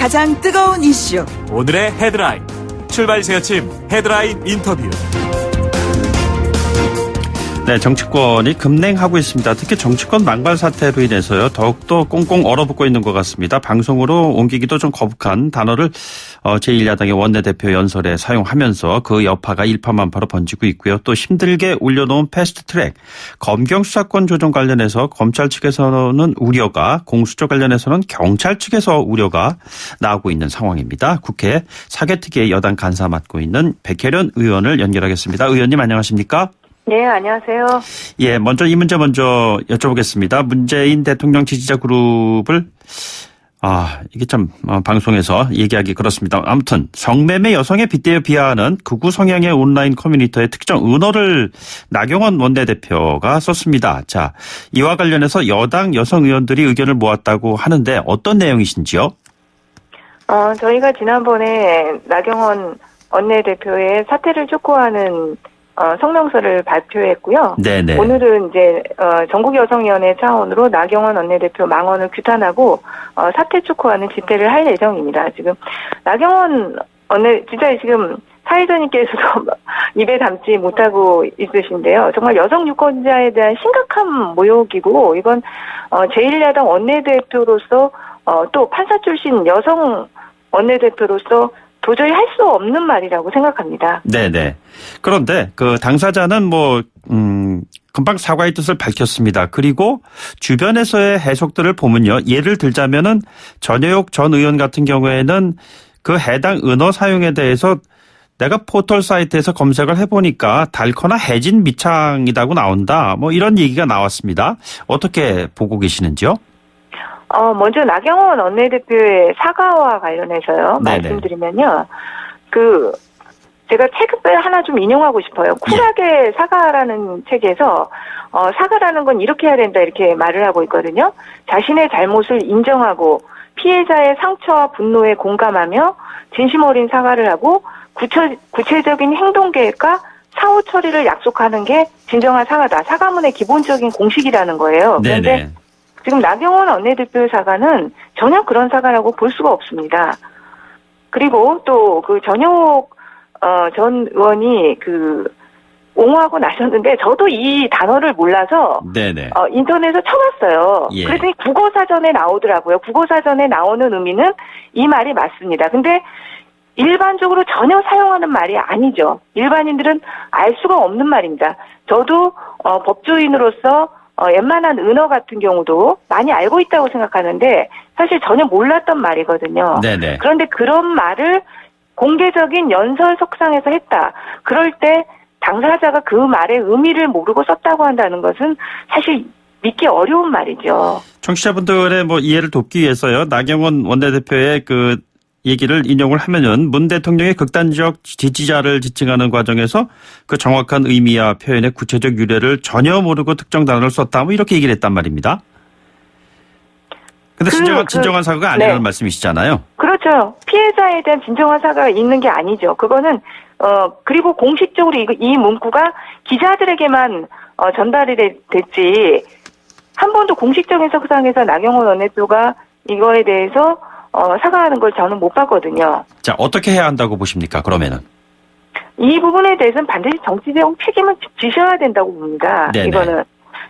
가장 뜨거운 이슈. 오늘의 헤드라인. 출발 새아침 헤드라인 인터뷰. 네, 정치권이 급냉하고 있습니다. 특히 정치권 망발 사태로 인해서요. 더욱더 꽁꽁 얼어붙고 있는 것 같습니다. 방송으로 옮기기도 좀 거북한 단어를 제1야당의 원내대표 연설에 사용하면서 그 여파가 일파만파로 번지고 있고요. 또 힘들게 올려놓은 패스트트랙, 검경 수사권 조정 관련해서 검찰 측에서는 우려가, 공수처 관련해서는 경찰 측에서 우려가 나오고 있는 상황입니다. 국회 사개특위의 여당 간사 맡고 있는 백혜련 의원을 연결하겠습니다. 의원님 안녕하십니까? 네, 안녕하세요. 예, 먼저 이 문제 여쭤보겠습니다. 문재인 대통령 지지자 그룹을 이게 참 방송에서 얘기하기 그렇습니다. 아무튼 성매매 여성에 빗대어 비하하는 극우 성향의 온라인 커뮤니티의 특정 은어를 나경원 원내대표가 썼습니다. 자, 이와 관련해서 여당 여성 의원들이 의견을 모았다고 하는데 어떤 내용이신지요? 저희가 지난번에 나경원 원내대표의 사퇴를 촉구하는 성명서를 발표했고요. 네네. 오늘은 이제 전국여성위원회 차원으로 나경원 원내대표 망언을 규탄하고 사퇴 촉구하는 집회를 할 예정입니다. 지금 나경원 진짜 지금 사회자님께서도 입에 담지 못하고 있으신데요. 정말 여성 유권자에 대한 심각한 모욕이고 이건 제1야당 원내대표로서 또 판사 출신 여성 원내대표로서 도저히 할 수 없는 말이라고 생각합니다. 네네. 그런데 그 당사자는 금방 사과의 뜻을 밝혔습니다. 그리고 주변에서의 해석들을 보면요. 예를 들자면은 전혜옥 전 의원 같은 경우에는 그 해당 은어 사용에 대해서 내가 포털 사이트에서 검색을 해보니까 닳거나 해진 미창이라고 나온다. 이런 얘기가 나왔습니다. 어떻게 보고 계시는지요? 먼저 나경원 원내대표의 사과와 관련해서요. 네네. 말씀드리면요. 제가 책을 하나 좀 인용하고 싶어요. 쿨하게 사과라는 책에서 사과라는 건 이렇게 해야 된다 이렇게 말을 하고 있거든요. 자신의 잘못을 인정하고 피해자의 상처와 분노에 공감하며 진심 어린 사과를 하고 구체적인 행동 계획과 사후 처리를 약속하는 게 진정한 사과다. 사과문의 기본적인 공식이라는 거예요. 그런데 네네. 지금 나경원 원내대표의 사과는 전혀 그런 사과라고 볼 수가 없습니다. 그리고 또 전효옥 전 의원이 옹호하고 나셨는데 저도 이 단어를 몰라서 네네. 인터넷에서 쳐봤어요. 예. 그랬더니 국어사전에 나오더라고요. 국어사전에 나오는 의미는 이 말이 맞습니다. 근데 일반적으로 전혀 사용하는 말이 아니죠. 일반인들은 알 수가 없는 말입니다. 저도 법조인으로서 웬만한 은어 같은 경우도 많이 알고 있다고 생각하는데 사실 전혀 몰랐던 말이거든요. 네네. 그런데 그런 말을 공개적인 연설석상에서 했다. 그럴 때 당사자가 그 말의 의미를 모르고 썼다고 한다는 것은 사실 믿기 어려운 말이죠. 청취자분들의 이해를 돕기 위해서요. 나경원 원내대표의 얘기를 인용을 하면은 문 대통령의 극단적 지지자를 지칭하는 과정에서 그 정확한 의미와 표현의 구체적 유래를 전혀 모르고 특정 단어를 썼다. 이렇게 얘기를 했단 말입니다. 근데 진정한 사과가 아니라는 말씀이시잖아요. 그렇죠. 피해자에 대한 진정한 사과가 있는 게 아니죠. 그거는 그리고 공식적으로 이 문구가 기자들에게만 전달이 됐지 한 번도 공식적인 석상에서 나경원 원내대표가 이거에 대해서 사과하는 걸 저는 못 봤거든요. 자, 어떻게 해야 한다고 보십니까, 그러면은? 이 부분에 대해서는 반드시 정치적 책임을 지셔야 된다고 봅니다. 네네. 이거는.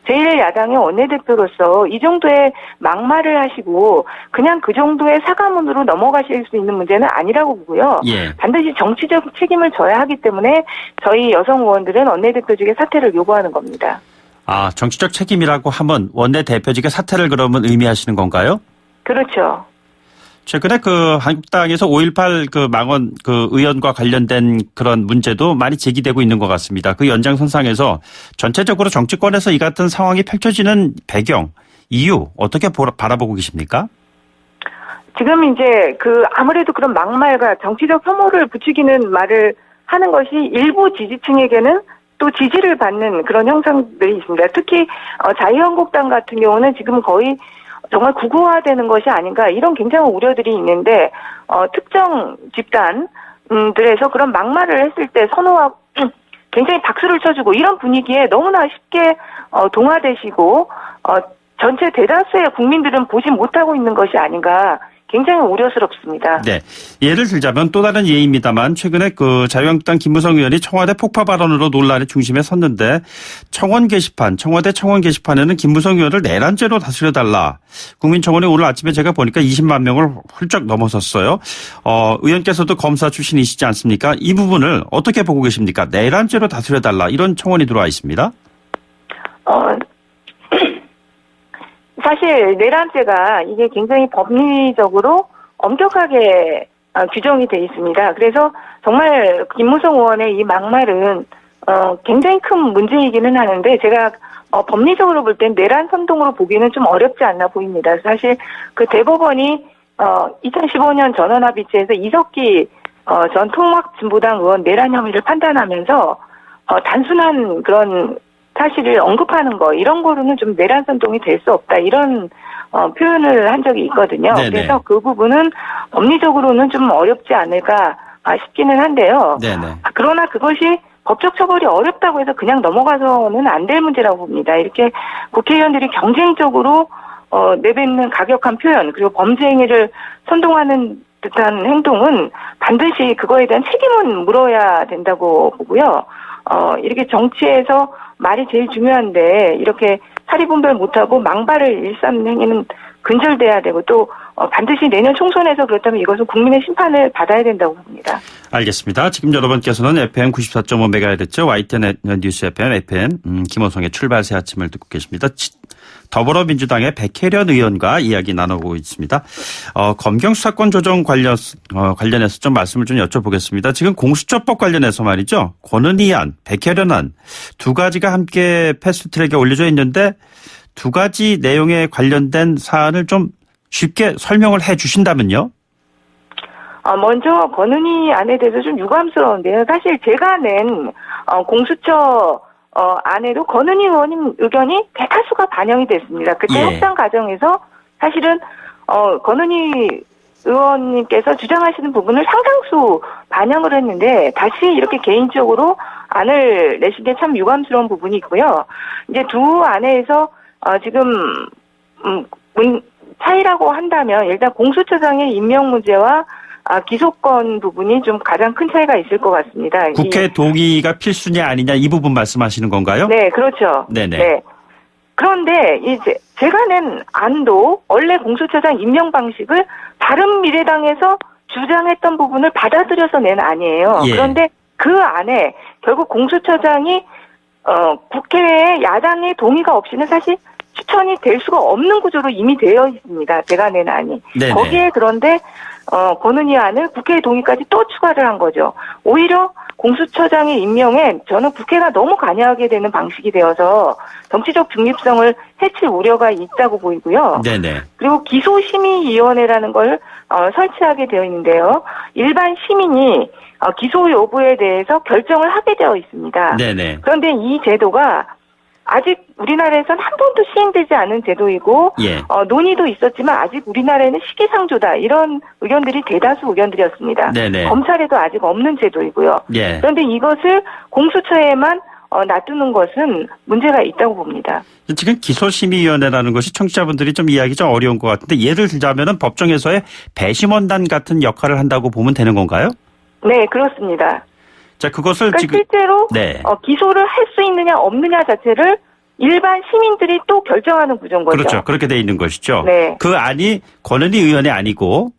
제1야당의 원내대표로서 이 정도의 막말을 하시고 그냥 그 정도의 사과문으로 넘어가실 수 있는 문제는 아니라고 보고요. 예. 반드시 정치적 책임을 져야 하기 때문에 저희 여성 의원들은 원내대표직의 사퇴를 요구하는 겁니다. 정치적 책임이라고 하면 원내대표직의 사퇴를 그러면 의미하시는 건가요? 그렇죠. 최근에 한국당에서 5.18 망언 의원과 관련된 그런 문제도 많이 제기되고 있는 것 같습니다. 그 연장선상에서 전체적으로 정치권에서 이 같은 상황이 펼쳐지는 배경, 이유 어떻게 바라보고 계십니까? 지금 이제 아무래도 그런 막말과 정치적 혐오를 부추기는 말을 하는 것이 일부 지지층에게는 또 지지를 받는 그런 형상들이 있습니다. 특히 자유한국당 같은 경우는 지금 거의 정말 국유화되는 것이 아닌가 이런 굉장한 우려들이 있는데 특정 집단들에서 그런 막말을 했을 때 선호하고 굉장히 박수를 쳐주고 이런 분위기에 너무나 쉽게 동화되시고 전체 대다수의 국민들은 보지 못하고 있는 것이 아닌가 굉장히 우려스럽습니다. 네. 예를 들자면 또 다른 예입니다만 최근에 그 자유한국당 김무성 의원이 청와대 폭파 발언으로 논란의 중심에 섰는데 청와대 청원 게시판에는 김무성 의원을 내란죄로 다스려달라. 국민청원이 오늘 아침에 제가 보니까 20만 명을 훌쩍 넘어섰어요. 의원께서도 검사 출신이시지 않습니까? 이 부분을 어떻게 보고 계십니까? 내란죄로 다스려달라 이런 청원이 들어와 있습니다. 사실 내란죄가 이게 굉장히 법리적으로 엄격하게 규정이 돼 있습니다. 그래서 정말 김무성 의원의 이 막말은 굉장히 큰 문제이기는 하는데 제가 법리적으로 볼 땐 내란 선동으로 보기는 좀 어렵지 않나 보입니다. 사실 그 대법원이 2015년 전원합의체에서 이석기 전 통합진보당 의원 내란 혐의를 판단하면서 단순한 그런 사실을 언급하는 거 이런 거로는 좀 내란 선동이 될 수 없다 이런 표현을 한 적이 있거든요. 네네. 그래서 그 부분은 법리적으로는 좀 어렵지 않을까 싶기는 한데요. 네네. 그러나 그것이 법적 처벌이 어렵다고 해서 그냥 넘어가서는 안 될 문제라고 봅니다. 이렇게 국회의원들이 경쟁적으로 내뱉는 가격한 표현 그리고 범죄 행위를 선동하는 듯한 행동은 반드시 그거에 대한 책임은 물어야 된다고 보고요. 이렇게 정치에서 말이 제일 중요한데 이렇게 사리분별 못하고 망발을 일삼는 행위는 근절돼야 되고 또 반드시 내년 총선에서 그렇다면 이것은 국민의 심판을 받아야 된다고 봅니다. 알겠습니다. 지금 여러분께서는 FM 94.5MHz YTN 뉴스 FM 김호성의 출발새 아침을 듣고 계십니다. 더불어민주당의 백혜련 의원과 이야기 나누고 있습니다. 검경 수사권 조정 관련해서 좀 말씀을 좀 여쭤보겠습니다. 지금 공수처법 관련해서 말이죠. 권은희 안, 백혜련 안 두 가지가 함께 패스트트랙에 올려져 있는데 두 가지 내용에 관련된 사안을 좀 쉽게 설명을 해 주신다면요. 먼저 권은희 안에 대해서 좀 유감스러운데요. 사실 제가 낸 공수처 안에도 권은희 의원님 의견이 대다수가 반영이 됐습니다. 그때 협상 과정에서 사실은 권은희 의원님께서 주장하시는 부분을 상당수 반영을 했는데 다시 이렇게 개인적으로 안을 내신 게 참 유감스러운 부분이 있고요. 이제 두 안에서 지금 차이라고 한다면 일단 공수처장의 임명 문제와 기소권 부분이 좀 가장 큰 차이가 있을 것 같습니다. 국회 동의가 필수냐 아니냐 이 부분 말씀하시는 건가요? 네, 그렇죠. 네네. 네. 그런데 이제 제가 낸 안도 원래 공수처장 임명 방식을 바른미래당에서 주장했던 부분을 받아들여서 낸 안이에요. 예. 그런데 그 안에 결국 공수처장이 국회의 야당의 동의가 없이는 사실 추천이 될 수가 없는 구조로 이미 되어 있습니다. 제가 낸 안이. 네네. 거기에 그런데 권은희 안을 국회의 동의까지 또 추가를 한 거죠. 오히려 공수처장의 임명에 저는 국회가 너무 관여하게 되는 방식이 되어서 정치적 중립성을 해칠 우려가 있다고 보이고요. 네네. 그리고 기소심의위원회라는 걸 설치하게 되어 있는데요. 일반 시민이 기소 여부에 대해서 결정을 하게 되어 있습니다. 네네. 그런데 이 제도가 아직 우리나라에선 한 번도 시행되지 않은 제도이고 예. 논의도 있었지만 아직 우리나라에는 시기상조다 이런 의견들이 대다수 의견들이었습니다. 네네. 검찰에도 아직 없는 제도이고요. 예. 그런데 이것을 공수처에만 놔두는 것은 문제가 있다고 봅니다. 지금 기소심의위원회라는 것이 청취자분들이 좀 이해하기 좀 어려운 것 같은데 예를 들자면은 법정에서의 배심원단 같은 역할을 한다고 보면 되는 건가요? 네, 그렇습니다. 자, 그것을 그러니까 지금 실제로 네. 기소를 할 수 있느냐 없느냐 자체를 일반 시민들이 또 결정하는 구조인 거죠. 그렇죠. 그렇게 돼 있는 것이죠. 네. 그 안이 권은희 의원이 아니고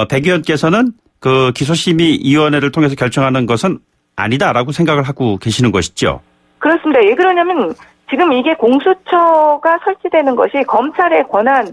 백 의원께서는 그 기소심의위원회를 통해서 결정하는 것은 아니다라고 생각을 하고 계시는 것이죠. 그렇습니다. 왜 그러냐면 지금 이게 공수처가 설치되는 것이 검찰의 권한을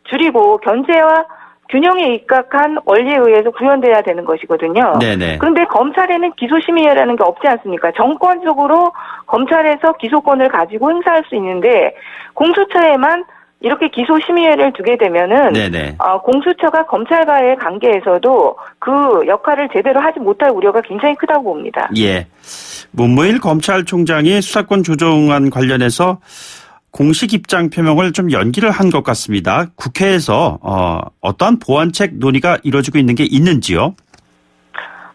줄이고 견제와 균형에 입각한 원리에 의해서 구현돼야 되는 것이거든요. 네네. 그런데 검찰에는 기소심의회라는 게 없지 않습니까? 정권적으로 검찰에서 기소권을 가지고 행사할 수 있는데 공수처에만 이렇게 기소심의회를 두게 되면은 네네. 공수처가 검찰과의 관계에서도 그 역할을 제대로 하지 못할 우려가 굉장히 크다고 봅니다. 예. 문무일 검찰총장이 수사권 조정안 관련해서 공식 입장 표명을 좀 연기를 한 것 같습니다. 국회에서 어떠한 보완책 논의가 이루어지고 있는 게 있는지요?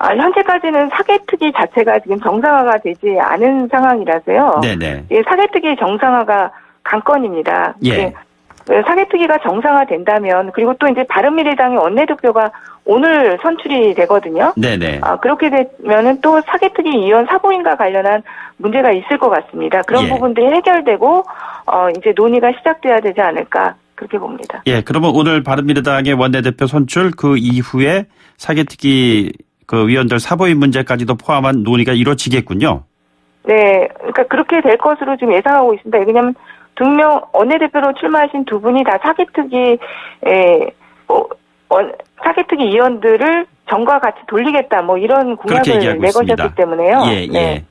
현재까지는 사개특위 자체가 지금 정상화가 되지 않은 상황이라서요. 네네. 예, 사개특위 정상화가 관건입니다. 예. 사개특위가 정상화된다면, 그리고 또 이제 바른미래당의 원내대표가 오늘 선출이 되거든요. 네네. 그렇게 되면은 또 사개특위 위원 사보임과 관련한 문제가 있을 것 같습니다. 그런 예. 부분들이 해결되고, 이제 논의가 시작돼야 되지 않을까, 그렇게 봅니다. 예, 그러면 오늘 바른미래당의 원내대표 선출 그 이후에 사개특위 그 위원들 사보임 문제까지도 포함한 논의가 이루어지겠군요. 네, 그러니까 그렇게 될 것으로 지금 예상하고 있습니다. 왜냐하면 2명 원내대표로 출마하신 두 분이 다 사개특위 위원들을 전과 같이 돌리겠다, 뭐 이런 공약을 내거셨기 때문에요. 예, 예. 네.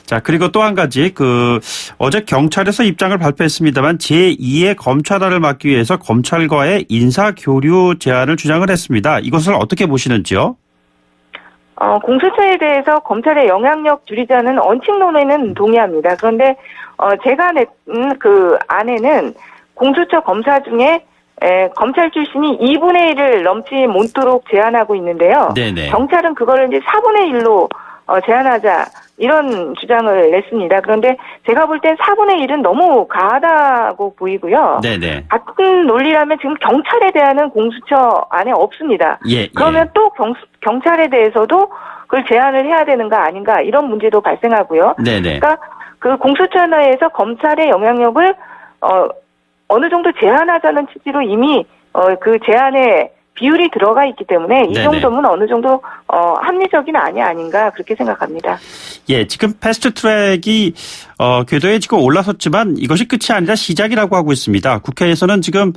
자, 그리고 또 한 가지, 어제 경찰에서 입장을 발표했습니다만 제2의 검찰화를 막기 위해서 검찰과의 인사교류 제안을 주장을 했습니다. 이것을 어떻게 보시는지요? 공수처에 대해서 검찰의 영향력 줄이자는 원칙론에는 동의합니다. 그런데, 제가 낸 그 안에는 공수처 검사 중에 검찰 출신이 2분의 1을 넘지 못도록 제한하고 있는데요. 네네. 경찰은 그거를 이제 4분의 1로 제한하자, 이런 주장을 냈습니다. 그런데 제가 볼 땐 4분의 1은 너무 과하다고 보이고요. 네네. 같은 논리라면 지금 경찰에 대한은 공수처 안에 없습니다. 예, 그러면 또 경찰에 대해서도 그걸 제한을 해야 되는 거 아닌가, 이런 문제도 발생하고요. 네네. 그러니까 그 공수처 내에서 검찰의 영향력을 어느 정도 제한하자는 취지로 이미 그 제한에 비율이 들어가 있기 때문에 이 정도면 어느 정도 합리적인 안이 아닌가, 그렇게 생각합니다. 예, 지금 패스트트랙이 궤도에 지금 올라섰지만 이것이 끝이 아니라 시작이라고 하고 있습니다. 국회에서는 지금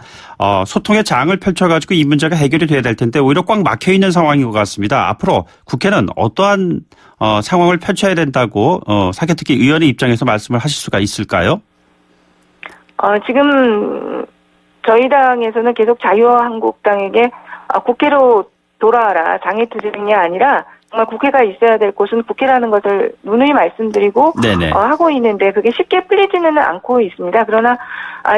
소통의 장을 펼쳐가지고 이 문제가 해결이 돼야 될 텐데 오히려 꽉 막혀 있는 상황인 것 같습니다. 앞으로 국회는 어떠한 상황을 펼쳐야 된다고 사개특위 의원의 입장에서 말씀을 하실 수가 있을까요? 지금 저희 당에서는 계속 자유한국당에게 국회로 돌아와라, 장애투쟁이 아니라 정말 국회가 있어야 될 곳은 국회라는 것을 누누이 말씀드리고 하고 있는데 그게 쉽게 풀리지는 않고 있습니다. 그러나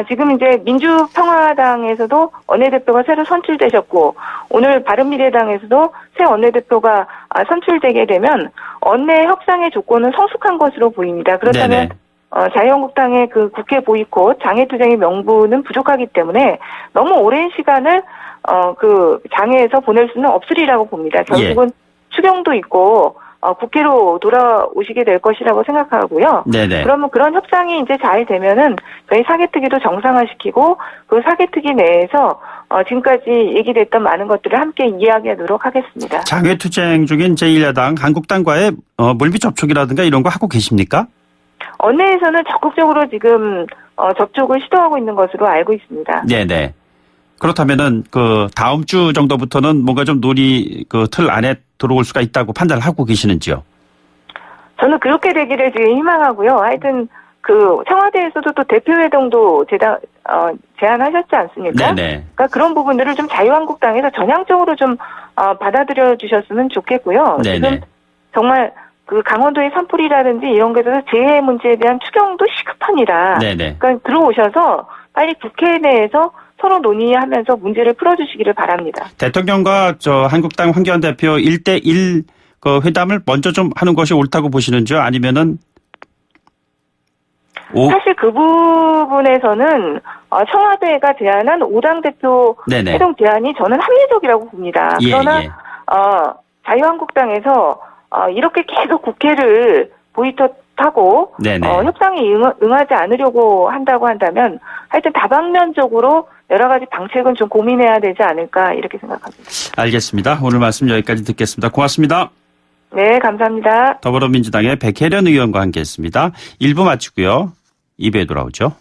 지금 이제 민주평화당에서도 원내대표가 새로 선출되셨고 오늘 바른미래당에서도 새 원내대표가 선출되게 되면 원내 협상의 조건은 성숙한 것으로 보입니다. 그렇다면 자유한국당의 그 국회 보이콧, 장애투쟁의 명분은 부족하기 때문에 너무 오랜 시간을 그 장애에서 보낼 수는 없으리라고 봅니다. 결국은 추경도 있고 국회로 돌아오시게 될 것이라고 생각하고요. 네네. 그러면 그런 협상이 이제 잘 되면은 저희 사개특위도 정상화시키고 그 사개특위 내에서 지금까지 얘기됐던 많은 것들을 함께 이야기하도록 하겠습니다. 장애투쟁 중인 제1야당 한국당과의 물밑 접촉이라든가 이런 거 하고 계십니까? 원내에서는 적극적으로 지금 접촉을 시도하고 있는 것으로 알고 있습니다. 네네. 그렇다면은 그 다음 주 정도부터는 뭔가 좀 논의 그 틀 안에 들어올 수가 있다고 판단을 하고 계시는지요? 저는 그렇게 되기를 지금 희망하고요. 하여튼 그 청와대에서도 또 대표회동도 제안하셨지 않습니까? 네네. 그러니까 그런 부분들을 좀 자유한국당에서 전향적으로 좀 받아들여 주셨으면 좋겠고요. 네네. 지금 정말 그 강원도의 산불이라든지 이런 것에서 재해 문제에 대한 추경도 시급합니다. 네네. 그러니까 들어오셔서 빨리 국회 내에서 서로 논의하면서 문제를 풀어주시기를 바랍니다. 대통령과 한국당 황교안 대표 1대1 그 회담을 먼저 좀 하는 것이 옳다고 보시는지요? 아니면은 사실 그 부분에서는 청와대가 제안한 5당 대표 회동 제안이 저는 합리적이라고 봅니다. 그러나 자유한국당에서 이렇게 계속 국회를 보이콧하고 협상에 응하지 않으려고 한다고 한다면 하여튼 다방면적으로 여러 가지 방책은 좀 고민해야 되지 않을까, 이렇게 생각합니다. 알겠습니다. 오늘 말씀 여기까지 듣겠습니다. 고맙습니다. 네, 감사합니다. 더불어민주당의 백혜련 의원과 함께했습니다. 1부 마치고요. 2부에 돌아오죠.